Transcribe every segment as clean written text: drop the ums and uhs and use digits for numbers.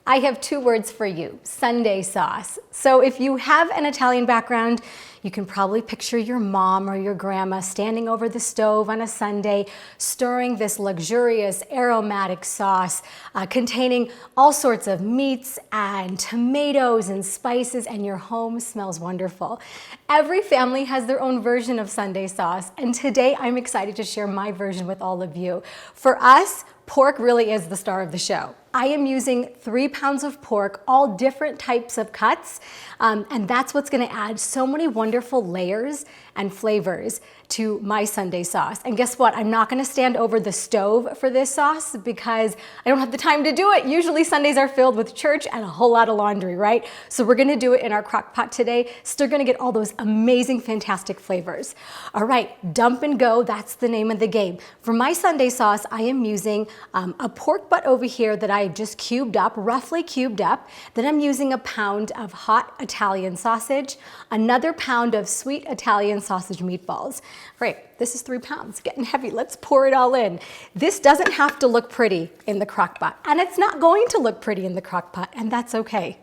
I have two words for you: Sunday sauce. So if you have an Italian background, you can probably picture your mom or your grandma standing over the stove on a Sunday, stirring this luxurious aromatic sauce containing all sorts of meats and tomatoes and spices, and your home smells wonderful. Every family has their own version of Sunday sauce, and today I'm excited to share my version with all of you. For us, pork really is the star of the show. I am using 3 pounds of pork, all different types of cuts, and that's what's gonna add so many wonderful layers and flavors to my Sunday sauce. And guess what? I'm not gonna stand over the stove for this sauce because I don't have the time to do it. Usually Sundays are filled with church and a whole lot of laundry, right? So we're gonna do it in our crock pot today. Still gonna get all those amazing, fantastic flavors. All right, dump and go, that's the name of the game. For my Sunday sauce, I am using a pork butt over here that I just cubed up, roughly cubed up. Then I'm using a pound of hot Italian sausage, another pound of sweet Italian sausage meatballs. Great, this is 3 pounds, getting heavy. Let's pour it all in. This doesn't have to look pretty in the crock pot, and it's not going to look pretty in the crock pot, and that's okay.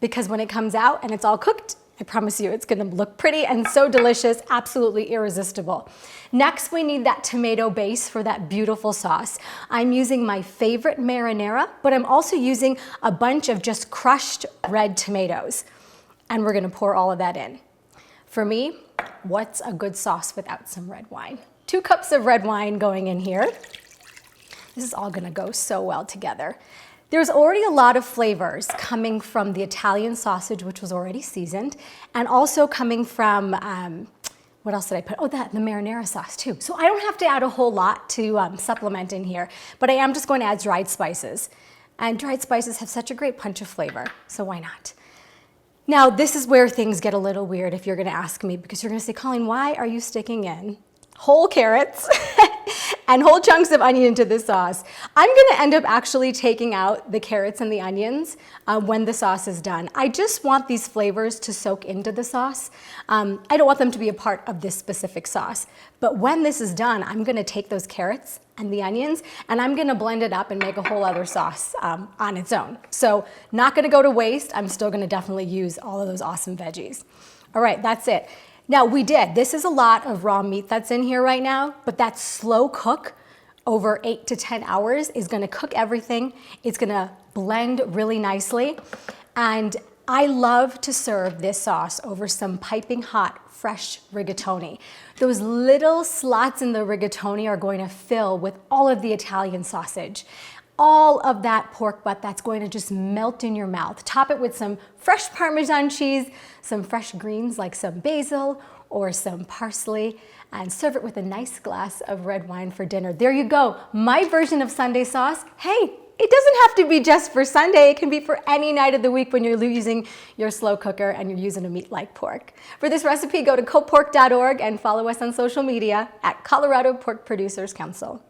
Because when it comes out and it's all cooked, I promise you it's gonna look pretty and so delicious, absolutely irresistible. Next, we need that tomato base for that beautiful sauce. I'm using my favorite marinara, but I'm also using a bunch of just crushed red tomatoes. And we're gonna pour all of that in. For me, what's a good sauce without some red wine? 2 cups of red wine going in here. This is all gonna go so well together. There's already a lot of flavors coming from the Italian sausage, which was already seasoned, and also coming from, what else did I put? Oh, the marinara sauce too. So I don't have to add a whole lot to supplement in here, but I am just going to add dried spices. And dried spices have such a great punch of flavor, so why not? Now, this is where things get a little weird if you're gonna ask me, because you're gonna say, Colleen, why are you sticking in whole carrots and whole chunks of onion into this sauce? I'm gonna end up actually taking out the carrots and the onions when the sauce is done. I just want these flavors to soak into the sauce. I don't want them to be a part of this specific sauce. But when this is done, I'm gonna take those carrots and the onions and I'm gonna blend it up and make a whole other sauce on its own. So not gonna go to waste. I'm still gonna definitely use all of those awesome veggies. All right, that's it. Now this is a lot of raw meat that's in here right now, but that slow cook over 8 to 10 hours is gonna cook everything. It's gonna blend really nicely. And I love to serve this sauce over some piping hot, fresh rigatoni. Those little slots in the rigatoni are going to fill with all of the Italian sausage. All of that pork butt that's going to just melt in your mouth. Top it with some fresh Parmesan cheese, some fresh greens like some basil or some parsley, and serve it with a nice glass of red wine for dinner. There you go, my version of Sunday sauce. Hey, it doesn't have to be just for Sunday. It can be for any night of the week when you're using your slow cooker and you're using a meat like pork. For this recipe, go to COPork.org and follow us on social media at Colorado Pork Producers Council.